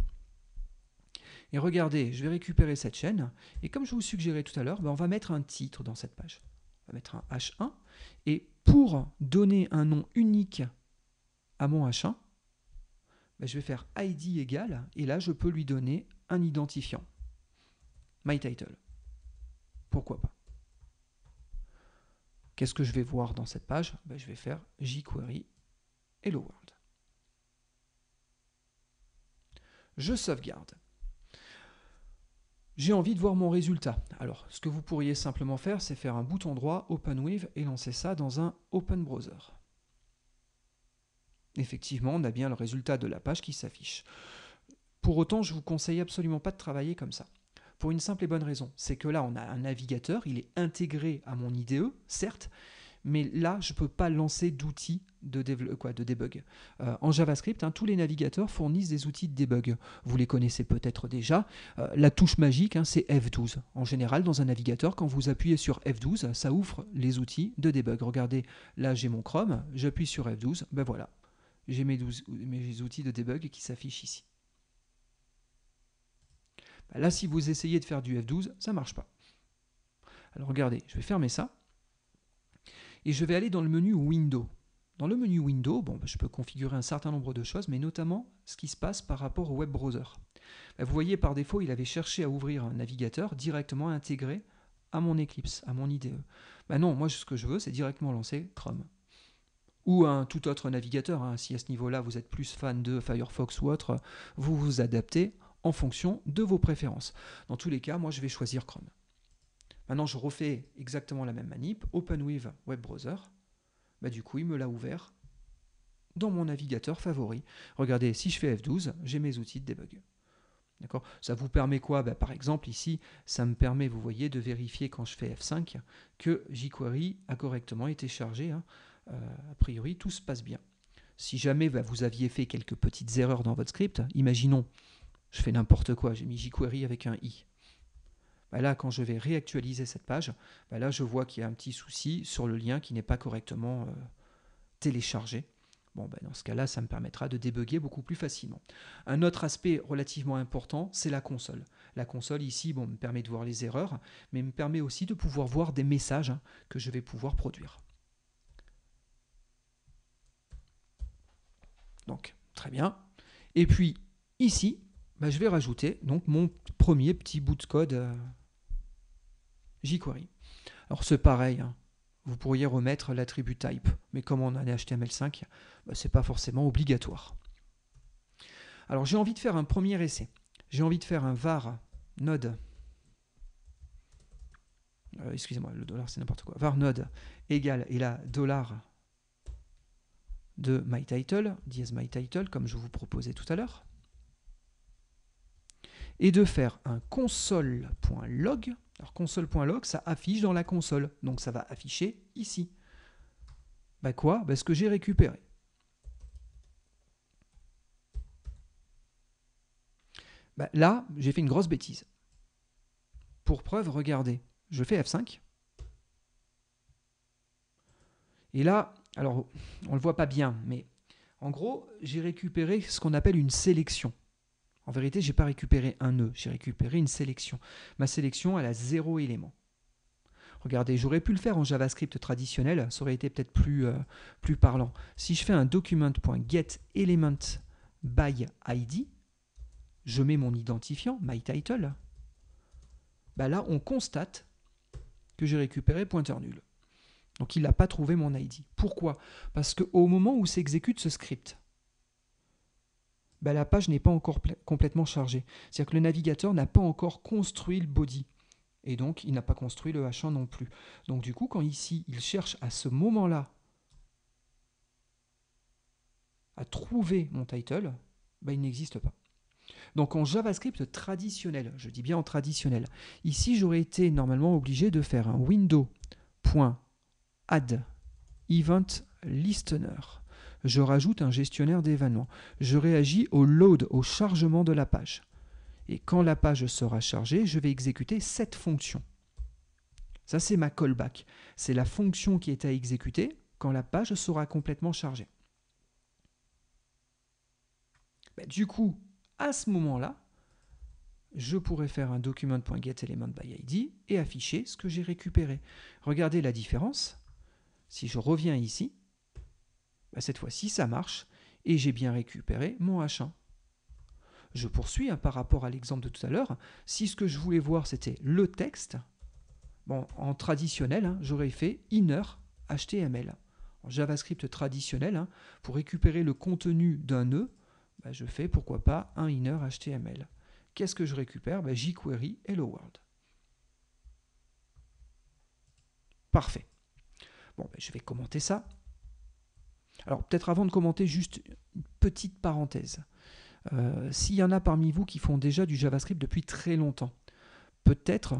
Et regardez, je vais récupérer cette chaîne, et comme je vous suggérais tout à l'heure, on va mettre un titre dans cette page. On va mettre un H1, et pour donner un nom unique à mon H1, je vais faire ID égale, et là je peux lui donner un identifiant. MyTitle. Pourquoi pas. Qu'est-ce que je vais voir dans cette page? Je vais faire jQuery Hello World. Je sauvegarde. J'ai envie de voir mon résultat. Alors, ce que vous pourriez simplement faire, c'est faire un bouton droit, Open With, et lancer ça dans un Open Browser. Effectivement, on a bien le résultat de la page qui s'affiche. Pour autant, je ne vous conseille absolument pas de travailler comme ça. Pour une simple et bonne raison, c'est que là, on a un navigateur, il est intégré à mon IDE, certes, mais là, je ne peux pas lancer d'outils de debug. En JavaScript, tous les navigateurs fournissent des outils de debug. Vous les connaissez peut-être déjà. La touche magique, c'est F12. En général, dans un navigateur, quand vous appuyez sur F12, ça ouvre les outils de debug. Regardez, là, j'ai mon Chrome, j'appuie sur F12, voilà. J'ai mes outils de debug qui s'affichent ici. Là, si vous essayez de faire du F12, ça ne marche pas. Alors regardez, je vais fermer ça. Et je vais aller dans le menu Windows. Dans le menu Windows, je peux configurer un certain nombre de choses, mais notamment ce qui se passe par rapport au web browser. Vous voyez, par défaut, il avait cherché à ouvrir un navigateur directement intégré à mon Eclipse, à mon IDE. Non, moi, ce que je veux, c'est directement lancer Chrome. Ou un tout autre navigateur. Si à ce niveau-là, vous êtes plus fan de Firefox ou autre, vous vous adaptez en fonction de vos préférences. Dans tous les cas, moi, je vais choisir Chrome. Maintenant, je refais exactement la même manip, Open with Web Browser. Du coup, il me l'a ouvert dans mon navigateur favori. Regardez, si je fais F12, j'ai mes outils de debug. D'accord ? Ça vous permet quoi ? Par exemple, ici, ça me permet, vous voyez, de vérifier quand je fais F5 que jQuery a correctement été chargé. A priori, tout se passe bien. Si jamais vous aviez fait quelques petites erreurs dans votre script, imaginons, je fais n'importe quoi, j'ai mis jQuery avec un i. Là, quand je vais réactualiser cette page, là, je vois qu'il y a un petit souci sur le lien qui n'est pas correctement téléchargé. Bon, ben dans ce cas-là, ça me permettra de débugger beaucoup plus facilement. Un autre aspect relativement important, c'est la console. La console ici me permet de voir les erreurs, mais me permet aussi de pouvoir voir des messages que je vais pouvoir produire. Donc, très bien. Et puis, ici, je vais rajouter donc, mon premier petit bout de code jQuery. Alors, c'est pareil. Vous pourriez remettre l'attribut type, mais comme on a HTML5, ce n'est pas forcément obligatoire. Alors, j'ai envie de faire un premier essai. J'ai envie de faire un var node. Excusez-moi, le dollar, c'est n'importe quoi. Var node égale, et là, dollar de myTitle, dièse myTitle, comme je vous proposais tout à l'heure, et de faire un console.log. Alors console.log, ça affiche dans la console, donc ça va afficher ici. Quoi ? Ce que j'ai récupéré. Là, j'ai fait une grosse bêtise. Pour preuve, regardez, je fais F5. Et là, alors, on ne le voit pas bien, mais en gros, j'ai récupéré ce qu'on appelle une sélection. En vérité, je n'ai pas récupéré un nœud, j'ai récupéré une sélection. Ma sélection, elle a 0 élément. Regardez, j'aurais pu le faire en JavaScript traditionnel, ça aurait été peut-être plus parlant. Si je fais un document.getElementById, je mets mon identifiant, myTitle, là, on constate que j'ai récupéré pointeur nul. Donc, il n'a pas trouvé mon ID. Pourquoi ? Parce qu'au moment où s'exécute ce script, la page n'est pas encore complètement chargée. C'est-à-dire que le navigateur n'a pas encore construit le body. Et donc, il n'a pas construit le H1 non plus. Donc, du coup, quand ici, il cherche à ce moment-là à trouver mon title, il n'existe pas. Donc, en JavaScript traditionnel, je dis bien en traditionnel, ici, j'aurais été normalement obligé de faire un window.addEventListener. Je rajoute un gestionnaire d'événements. Je réagis au load, au chargement de la page. Et quand la page sera chargée, je vais exécuter cette fonction. Ça, c'est ma callback. C'est la fonction qui est à exécuter quand la page sera complètement chargée. Du coup, à ce moment-là, je pourrais faire un document.getElementById et afficher ce que j'ai récupéré. Regardez la différence. Si je reviens ici, cette fois-ci, ça marche et j'ai bien récupéré mon H1. Je poursuis par rapport à l'exemple de tout à l'heure. Si ce que je voulais voir, c'était le texte, en traditionnel, j'aurais fait inner HTML. En JavaScript traditionnel, pour récupérer le contenu d'un nœud, je fais, pourquoi pas, un inner HTML. Qu'est-ce que je récupère ? jQuery Hello World. Parfait. Je vais commenter ça. Alors, peut-être avant de commenter, juste une petite parenthèse. S'il y en a parmi vous qui font déjà du JavaScript depuis très longtemps, peut-être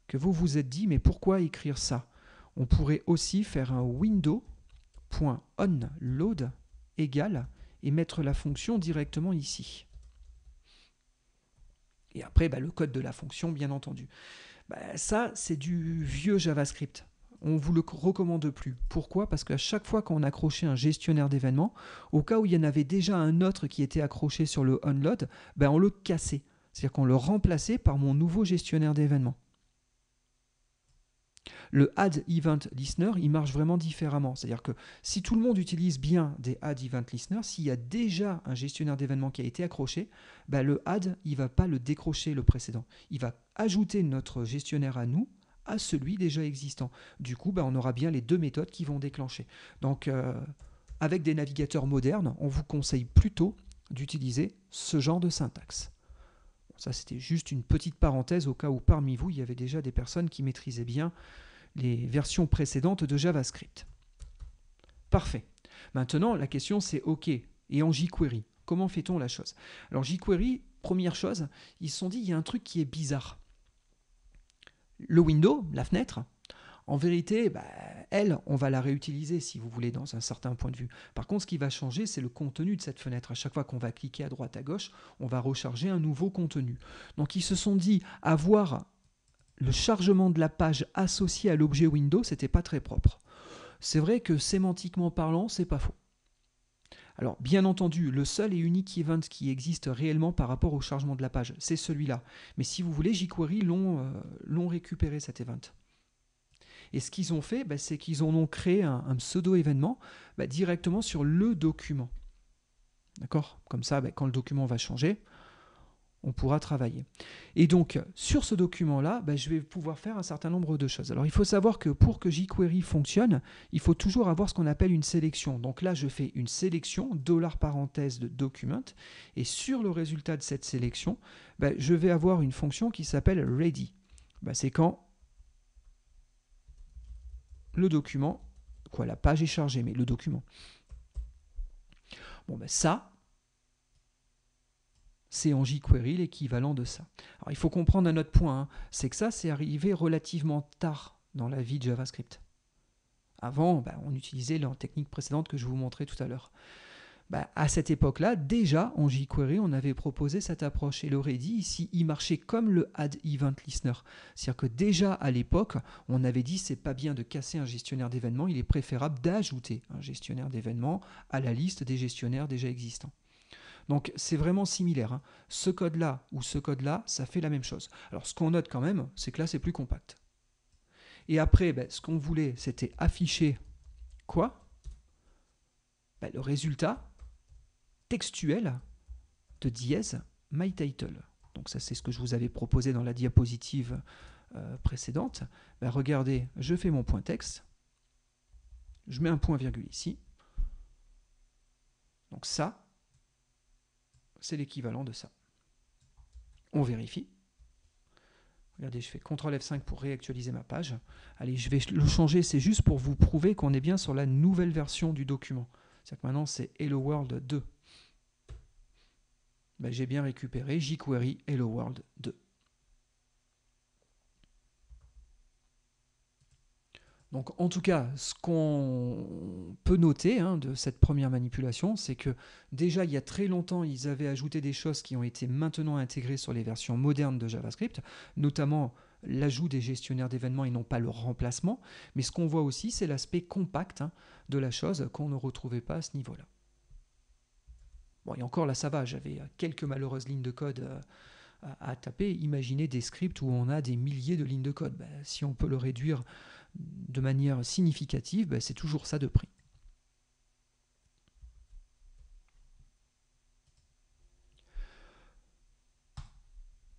que vous vous êtes dit, mais pourquoi écrire ça ? On pourrait aussi faire un window.onload égale et mettre la fonction directement ici. Et après, le code de la fonction, bien entendu. Ça, c'est du vieux JavaScript. On ne vous le recommande plus. Pourquoi ? Parce qu'à chaque fois qu'on accrochait un gestionnaire d'événements, au cas où il y en avait déjà un autre qui était accroché sur le onload, on le cassait. C'est-à-dire qu'on le remplaçait par mon nouveau gestionnaire d'événements. Le Add Event Listener, il marche vraiment différemment. C'est-à-dire que si tout le monde utilise bien des Add Event Listener, s'il y a déjà un gestionnaire d'événements qui a été accroché, le Add, il ne va pas le décrocher le précédent. Il va ajouter notre gestionnaire à nous, à celui déjà existant. Du coup, on aura bien les deux méthodes qui vont déclencher. Donc, avec des navigateurs modernes, on vous conseille plutôt d'utiliser ce genre de syntaxe. Ça, c'était juste une petite parenthèse au cas où parmi vous, il y avait déjà des personnes qui maîtrisaient bien les versions précédentes de JavaScript. Parfait. Maintenant, la question c'est OK, et en jQuery, comment fait-on la chose ? Alors jQuery, première chose, ils se sont dit, il y a un truc qui est bizarre. Le window, la fenêtre, en vérité, elle, on va la réutiliser si vous voulez dans un certain point de vue. Par contre, ce qui va changer, c'est le contenu de cette fenêtre. À chaque fois qu'on va cliquer à droite, à gauche, on va recharger un nouveau contenu. Donc, ils se sont dit, avoir le chargement de la page associé à l'objet window, c'était pas très propre. C'est vrai que sémantiquement parlant, c'est pas faux. Alors, bien entendu, le seul et unique event qui existe réellement par rapport au chargement de la page, c'est celui-là. Mais si vous voulez, jQuery l'ont récupéré cet event. Et ce qu'ils ont fait, c'est qu'ils en ont créé un pseudo-événement directement sur le document. D'accord? Comme ça, quand le document va changer, on pourra travailler. Et donc, sur ce document-là, je vais pouvoir faire un certain nombre de choses. Alors, il faut savoir que pour que jQuery fonctionne, il faut toujours avoir ce qu'on appelle une sélection. Donc là, je fais une sélection, $parenthèse de document, et sur le résultat de cette sélection, je vais avoir une fonction qui s'appelle ready. C'est quand le document, la page est chargée, mais le document. Bon, ça, c'est en jQuery l'équivalent de ça. Alors, il faut comprendre un autre point, hein, c'est que ça, c'est arrivé relativement tard dans la vie de JavaScript. Avant, on utilisait la technique précédente que je vous montrais tout à l'heure. À cette époque-là, déjà, en jQuery, on avait proposé cette approche. Et le ready, ici, il marchait comme le add event listener. C'est-à-dire que déjà, à l'époque, on avait dit c'est pas bien de casser un gestionnaire d'événements, il est préférable d'ajouter un gestionnaire d'événements à la liste des gestionnaires déjà existants. Donc c'est vraiment similaire, hein. Ce code-là ou ce code-là, ça fait la même chose. Alors ce qu'on note quand même, c'est que là c'est plus compact. Et après, ce qu'on voulait, c'était afficher quoi? Le résultat textuel de dièse myTitle. Donc ça c'est ce que je vous avais proposé dans la diapositive précédente. Regardez, je fais mon point texte, je mets un point virgule ici. Donc ça, c'est l'équivalent de ça. On vérifie. Regardez, je fais CTRL F5 pour réactualiser ma page. Allez, je vais le changer, c'est juste pour vous prouver qu'on est bien sur la nouvelle version du document. C'est-à-dire que maintenant, c'est Hello World 2. J'ai bien récupéré jQuery Hello World 2. Donc en tout cas, ce qu'on peut noter de cette première manipulation, c'est que déjà il y a très longtemps, ils avaient ajouté des choses qui ont été maintenant intégrées sur les versions modernes de JavaScript, notamment l'ajout des gestionnaires d'événements et non pas leur remplacement. Mais ce qu'on voit aussi, c'est l'aspect compact de la chose qu'on ne retrouvait pas à ce niveau-là. Bon, et encore là, ça va, j'avais quelques malheureuses lignes de code à taper. Imaginez des scripts où on a des milliers de lignes de code. Si on peut le réduire de manière significative, c'est toujours ça de prix.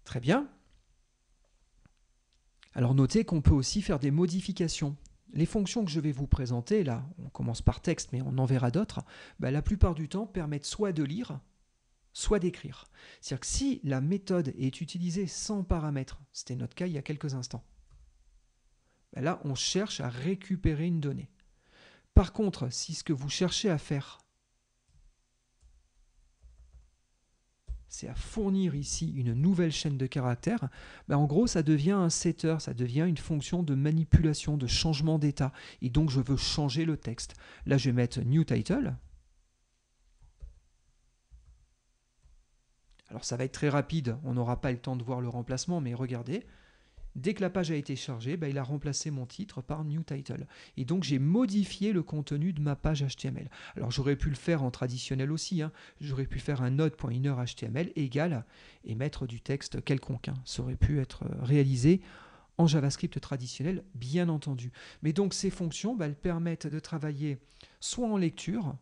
Très bien. Alors notez qu'on peut aussi faire des modifications. Les fonctions que je vais vous présenter, là, on commence par texte, mais on en verra d'autres, la plupart du temps permettent soit de lire, soit d'écrire. C'est-à-dire que si la méthode est utilisée sans paramètres, c'était notre cas il y a quelques instants, là, on cherche à récupérer une donnée. Par contre, si ce que vous cherchez à faire, c'est à fournir ici une nouvelle chaîne de caractères, en gros, ça devient un setter, ça devient une fonction de manipulation, de changement d'état. Et donc, je veux changer le texte. Là, je vais mettre new title. Alors, ça va être très rapide, on n'aura pas le temps de voir le remplacement, mais regardez. Dès que la page a été chargée, il a remplacé mon titre par new title. Et donc, j'ai modifié le contenu de ma page HTML. Alors, j'aurais pu le faire en traditionnel aussi. J'aurais pu faire un node.innerHTML égal et mettre du texte quelconque. Ça aurait pu être réalisé en JavaScript traditionnel, bien entendu. Mais donc, ces fonctions, elles permettent de travailler soit en lecture,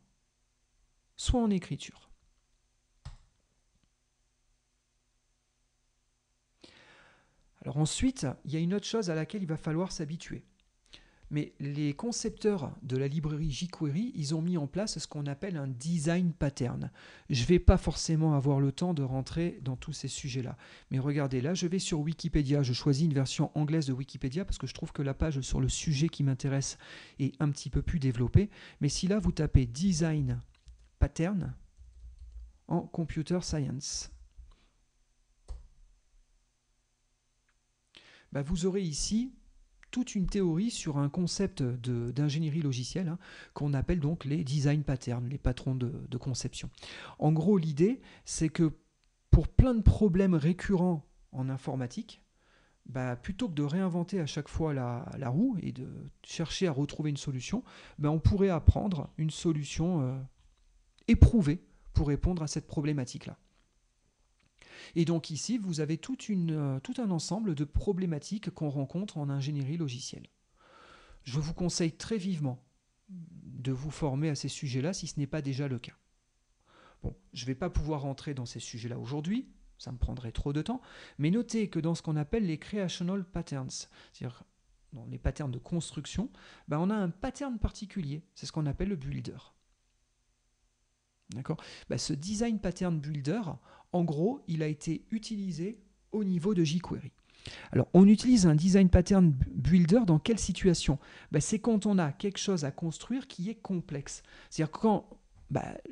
soit en écriture. Alors ensuite, il y a une autre chose à laquelle il va falloir s'habituer. Mais les concepteurs de la librairie jQuery, ils ont mis en place ce qu'on appelle un design pattern. Je ne vais pas forcément avoir le temps de rentrer dans tous ces sujets-là. Mais regardez, là, je vais sur Wikipédia. Je choisis une version anglaise de Wikipédia parce que je trouve que la page sur le sujet qui m'intéresse est un petit peu plus développée. Mais si là, vous tapez design pattern en computer science, vous aurez ici toute une théorie sur un concept d'ingénierie logicielle qu'on appelle donc les design patterns, les patrons de conception. En gros, l'idée, c'est que pour plein de problèmes récurrents en informatique, plutôt que de réinventer à chaque fois la roue et de chercher à retrouver une solution, on pourrait apprendre une solution éprouvées pour répondre à cette problématique-là. Et donc ici, vous avez tout un ensemble de problématiques qu'on rencontre en ingénierie logicielle. Je vous conseille très vivement de vous former à ces sujets-là si ce n'est pas déjà le cas. Bon, je ne vais pas pouvoir rentrer dans ces sujets-là aujourd'hui, ça me prendrait trop de temps, mais notez que dans ce qu'on appelle les creational patterns, c'est-à-dire dans les patterns de construction, on a un pattern particulier, c'est ce qu'on appelle le builder. D'accord ? Ce design pattern builder, en gros, il a été utilisé au niveau de jQuery. Alors, on utilise un design pattern builder dans quelle situation ? C'est quand on a quelque chose à construire qui est complexe. C'est-à-dire quand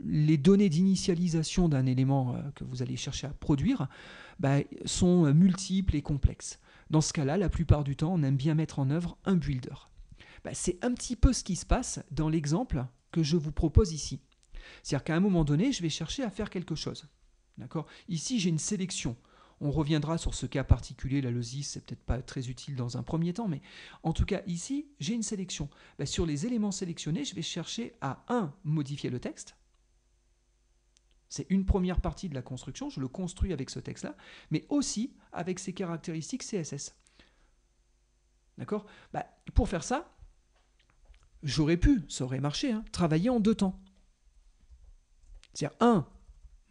les données d'initialisation d'un élément que vous allez chercher à produire sont multiples et complexes. Dans ce cas-là, la plupart du temps, on aime bien mettre en œuvre un builder. C'est un petit peu ce qui se passe dans l'exemple que je vous propose ici. C'est-à-dire qu'à un moment donné, je vais chercher à faire quelque chose. D'accord ? Ici, j'ai une sélection. On reviendra sur ce cas particulier, la LOSIS, c'est peut-être pas très utile dans un premier temps, mais en tout cas, ici, j'ai une sélection. Sur les éléments sélectionnés, je vais chercher à, modifier le texte. C'est une première partie de la construction, je le construis avec ce texte-là, mais aussi avec ses caractéristiques CSS. D'accord ? Pour faire ça, j'aurais pu, ça aurait marché, travailler en 2 temps. C'est-à-dire,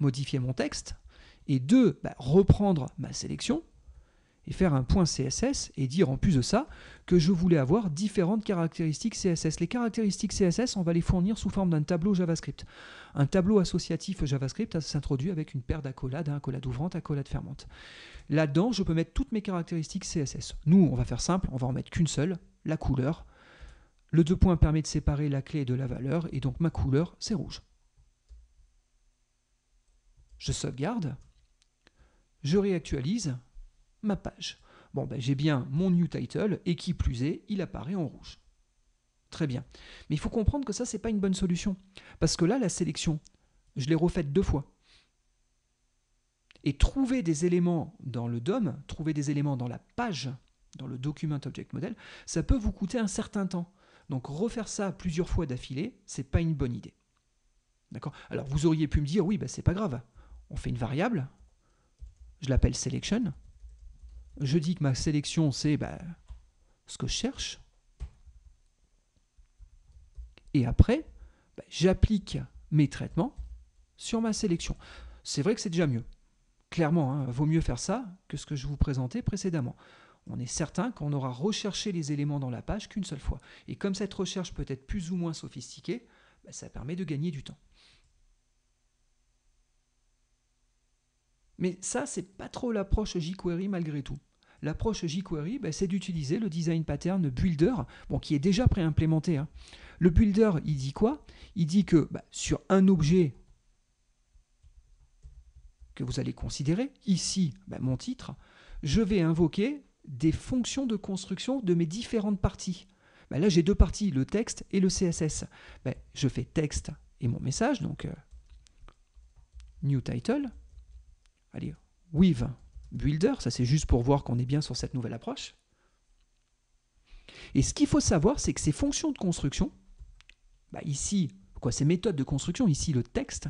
modifier mon texte, et 2, reprendre ma sélection et faire un point CSS et dire en plus de ça que je voulais avoir différentes caractéristiques CSS. Les caractéristiques CSS, on va les fournir sous forme d'un tableau JavaScript. Un tableau associatif JavaScript s'introduit avec une paire d'accolades, accolade ouvrante, accolade fermante. Là-dedans, je peux mettre toutes mes caractéristiques CSS. Nous, on va faire simple, on va en mettre qu'une seule, la couleur. Le 2 points permet de séparer la clé de la valeur, et donc ma couleur, c'est rouge. Je sauvegarde. Je réactualise ma page. Bon, j'ai bien mon new title et qui plus est, il apparaît en rouge. Très bien. Mais il faut comprendre que ça, c'est pas une bonne solution. Parce que là, la sélection, je l'ai refaite 2 fois. Et trouver des éléments dans le DOM, trouver des éléments dans la page, dans le Document Object Model, ça peut vous coûter un certain temps. Donc refaire ça plusieurs fois d'affilée, c'est pas une bonne idée. D'accord ? Alors vous auriez pu me dire, oui, c'est pas grave. On fait une variable, je l'appelle selection, je dis que ma sélection c'est ce que je cherche, et après j'applique mes traitements sur ma sélection. C'est vrai que c'est déjà mieux. Clairement, vaut mieux faire ça que ce que je vous présentais précédemment. On est certain qu'on aura recherché les éléments dans la page qu'une seule fois. Et comme cette recherche peut être plus ou moins sophistiquée, ça permet de gagner du temps. Mais ça, c'est pas trop l'approche jQuery malgré tout. L'approche jQuery, c'est d'utiliser le design pattern builder, qui est déjà préimplémenté. Le builder, il dit quoi ? Il dit que sur un objet que vous allez considérer, ici, mon titre, je vais invoquer des fonctions de construction de mes différentes parties. Là, j'ai 2 parties, le texte et le CSS. Je fais texte et mon message, donc new title. Allez, with builder, ça c'est juste pour voir qu'on est bien sur cette nouvelle approche. Et ce qu'il faut savoir, c'est que ces fonctions de construction, ici, ces méthodes de construction, ici le texte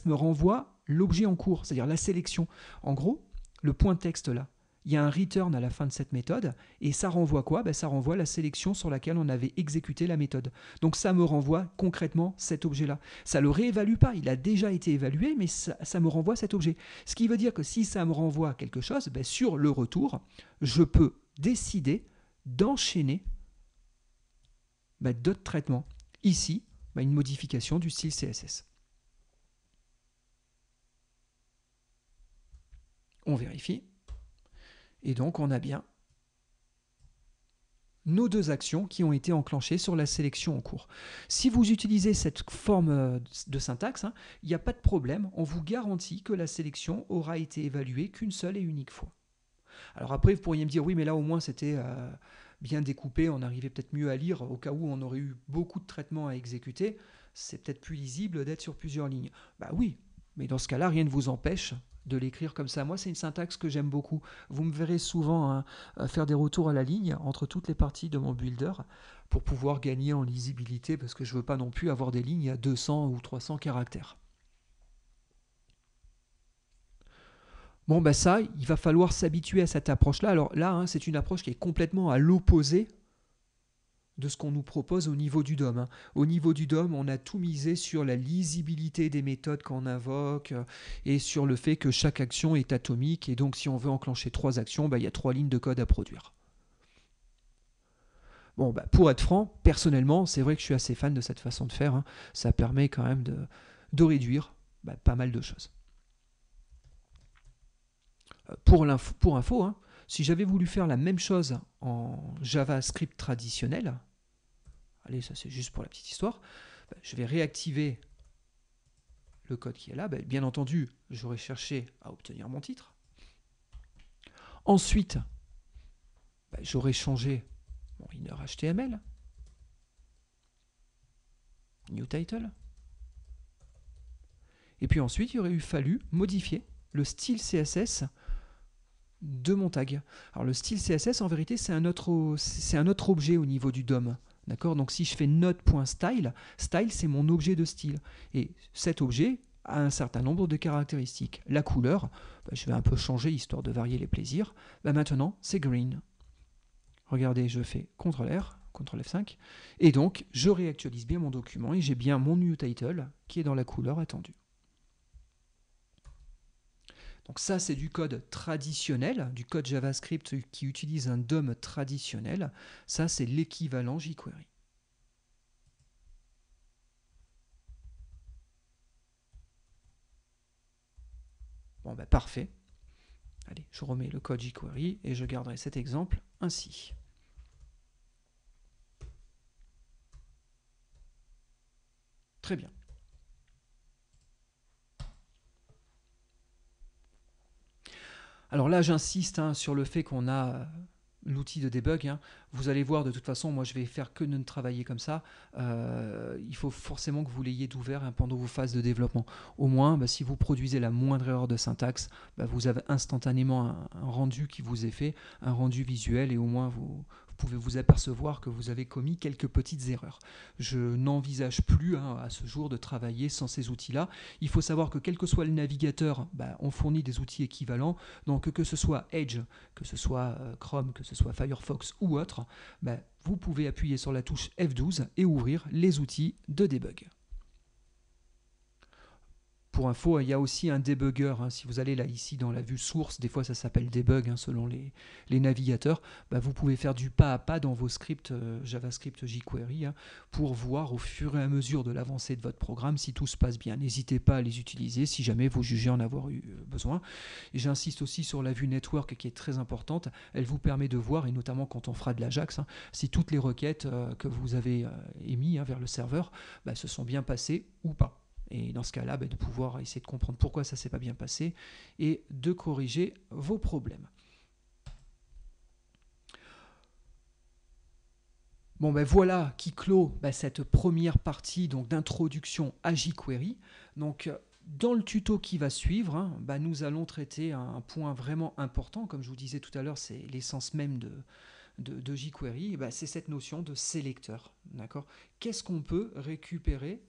me renvoie l'objet en cours, c'est-à-dire la sélection. En gros, le point texte là, il y a un return à la fin de cette méthode, et ça renvoie quoi ? Ça renvoie la sélection sur laquelle on avait exécuté la méthode. Donc ça me renvoie concrètement cet objet-là. Ça ne le réévalue pas, il a déjà été évalué, mais ça me renvoie cet objet. Ce qui veut dire que si ça me renvoie quelque chose, sur le retour, je peux décider d'enchaîner d'autres traitements. Ici, une modification du style CSS. On vérifie. Et donc, on a bien nos 2 actions qui ont été enclenchées sur la sélection en cours. Si vous utilisez cette forme de syntaxe, il n'y a pas de problème. On vous garantit que la sélection aura été évaluée qu'une seule et unique fois. Alors après, vous pourriez me dire, oui, mais là, au moins, c'était bien découpé. On arrivait peut-être mieux à lire au cas où on aurait eu beaucoup de traitements à exécuter. C'est peut-être plus lisible d'être sur plusieurs lignes. Oui, mais dans ce cas-là, rien ne vous empêche de l'écrire comme ça. Moi, c'est une syntaxe que j'aime beaucoup. Vous me verrez souvent faire des retours à la ligne entre toutes les parties de mon builder pour pouvoir gagner en lisibilité parce que je ne veux pas non plus avoir des lignes à 200 ou 300 caractères. Bon, ben ça, il va falloir s'habituer à cette approche-là. Alors là, hein, c'est une approche qui est complètement à l'opposé de ce qu'on nous propose au niveau du DOM. Hein. Au niveau du DOM, on a tout misé sur la lisibilité des méthodes qu'on invoque et sur le fait que chaque action est atomique. Et donc, si on veut enclencher 3 actions, il y a 3 lignes de code à produire. Bon, pour être franc, personnellement, c'est vrai que je suis assez fan de cette façon de faire. Hein. Ça permet quand même de réduire pas mal de choses. Pour info, hein, si j'avais voulu faire la même chose en JavaScript traditionnel, allez, ça c'est juste pour la petite histoire, je vais réactiver le code qui est là. Bien entendu, j'aurais cherché à obtenir mon titre. Ensuite, j'aurais changé mon inner HTML, new title. Et puis ensuite, il aurait fallu modifier le style CSS de mon tag. Alors le style CSS, en vérité, c'est un autre objet au niveau du DOM. D'accord ? Donc si je fais note.style, style, c'est mon objet de style. Et cet objet a un certain nombre de caractéristiques. La couleur, je vais un peu changer histoire de varier les plaisirs. Maintenant, c'est green. Regardez, je fais CTRL-R, CTRL F5, et donc je réactualise bien mon document et j'ai bien mon new title qui est dans la couleur attendue. Donc ça, c'est du code traditionnel, du code JavaScript qui utilise un DOM traditionnel. Ça, c'est l'équivalent jQuery. Bon, parfait. Allez, je remets le code jQuery et je garderai cet exemple ainsi. Très bien. Alors là, j'insiste sur le fait qu'on a l'outil de debug. Hein. Vous allez voir, de toute façon, moi je vais faire que de travailler comme ça. Il faut forcément que vous l'ayez d'ouvert pendant vos phases de développement. Au moins, si vous produisez la moindre erreur de syntaxe, vous avez instantanément un rendu qui vous est fait, un rendu visuel, et au moins vous pouvez vous apercevoir que vous avez commis quelques petites erreurs. Je n'envisage plus à ce jour de travailler sans ces outils-là. Il faut savoir que quel que soit le navigateur, on fournit des outils équivalents. Donc que ce soit Edge, que ce soit Chrome, que ce soit Firefox ou autre, vous pouvez appuyer sur la touche F12 et ouvrir les outils de debug. Pour info, il y a aussi un debugger. Si vous allez là ici dans la vue source, des fois ça s'appelle debug selon les navigateurs. Vous pouvez faire du pas à pas dans vos scripts JavaScript jQuery pour voir au fur et à mesure de l'avancée de votre programme si tout se passe bien. N'hésitez pas à les utiliser si jamais vous jugez en avoir eu besoin. Et j'insiste aussi sur la vue network qui est très importante. Elle vous permet de voir, et notamment quand on fera de l'Ajax, si toutes les requêtes que vous avez émises vers le serveur se sont bien passées ou pas. Et dans ce cas-là, de pouvoir essayer de comprendre pourquoi ça ne s'est pas bien passé et de corriger vos problèmes. Bon, voilà qui clôt cette première partie d'introduction à jQuery. Donc, dans le tuto qui va suivre, nous allons traiter un point vraiment important. Comme je vous disais tout à l'heure, c'est l'essence même de jQuery. C'est cette notion de sélecteur. Qu'est-ce qu'on peut récupérer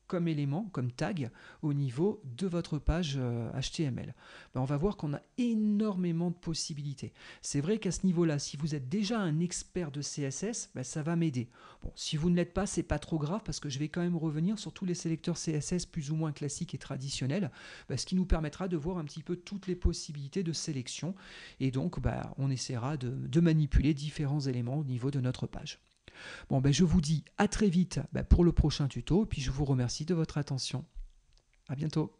comme élément, comme tag, au niveau de votre page HTML. On va voir qu'on a énormément de possibilités. C'est vrai qu'à ce niveau-là, si vous êtes déjà un expert de CSS, ça va m'aider. Bon, si vous ne l'êtes pas, c'est pas trop grave parce que je vais quand même revenir sur tous les sélecteurs CSS plus ou moins classiques et traditionnels, ce qui nous permettra de voir un petit peu toutes les possibilités de sélection. Et donc, on essaiera de manipuler différents éléments au niveau de notre page. Bon, je vous dis à très vite pour le prochain tuto, puis je vous remercie de votre attention. À bientôt.